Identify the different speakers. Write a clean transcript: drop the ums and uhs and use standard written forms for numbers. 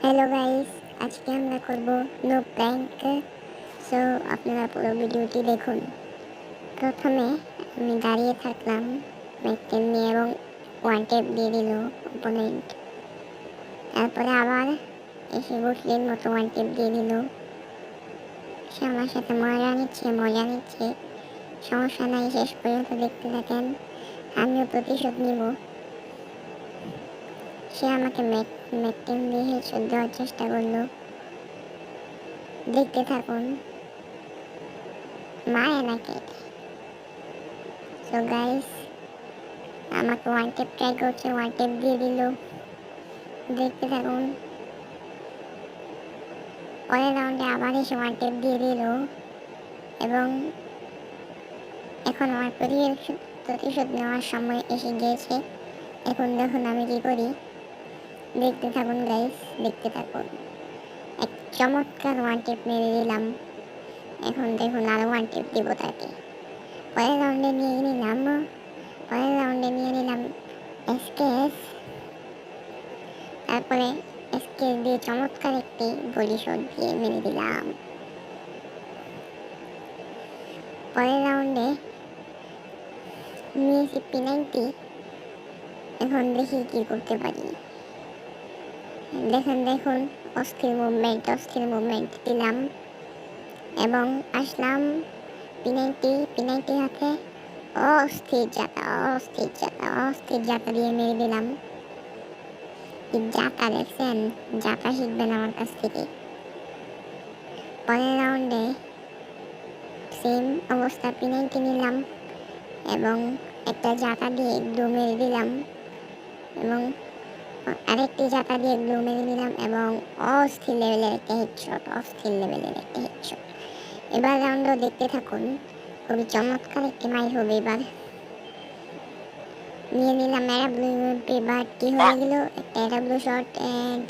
Speaker 1: Hello guys, আজকে আমরা করব নো প্র্যাঙ্ক। সো আপনারা পুরো ভিডিওটি দেখুন। প্রথমে আমি দাঁড়িয়ে থাকলাম ম্যাকটেন নিয়ে এবং ওয়ান টেপ দিয়ে দিল অপোনেন্ট। তারপরে আবার এসে মুসলিম মতো ওয়ান টেপ দিয়ে দিল। সে আমার সাথে মজা নিচ্ছে। সমস্যা নাই, শেষ পর্যন্ত দেখতে থাকেন, আমিও প্রতিশোধ নিব। সে আমাকে ম্যাকটেন দিয়ে হেডশট দেওয়ার চেষ্টা করলো। দেখতে থাকুন, মারে নাকি। সো গাইস, আমাকে ওয়ান টেপ ট্রাই করছে, ওয়ান টেপ দিয়ে দিল। দেখতে থাকুন, পরের রাউন্ডে আবার এসে ওয়ান টেপ দিয়ে দিল এবং এখন আমার প্রতিশোধ নেওয়ার সময় এসে গিয়েছে। এখন দেখুন আমি কি করি। দেখতে থাকুন গাইস, দেখতে থাকুন। এক চমৎকার ওয়ান টেপ মেরে দিলাম। এখন দেখুন আরো ওয়ান টেপ দিব তাকে। পরের রাউন্ডে নিয়ে নিলাম এসকেএস। তারপরে এসকেএস দিয়ে চমৎকার একটি বডি শট দিয়ে মেরে দিলাম। পরের রাউন্ডে নিয়েছি P90। এখন দেখি কি করতে পারি। দেখুন অস্থির মুভমেন্ট দিলাম এবং আসলাম P90 হাতে। অস্থির জাতা দিয়ে মেরে দিলাম। জাতা দেখছেন, জাতা শিখবেন আমার কাছ থেকে। পরের রাউন্ডে সেম অবস্থা, P90 নিলাম এবং একটা জাতা দিয়ে গ্লু মেরে দিলাম এবং আরেকটি জাতা দিয়ে গ্লু মেরে দিলাম এবং অস্থির লেভেলের একটা হেডশট। এবার রাউন্ডও দেখতে থাকুন, খুবই চমৎকার একটি মাইর হবে। এবার নিয়ে নিলাম এরাব্লু। এবার কি হয়ে গেল, একটা এরাব্লু শট এন্ড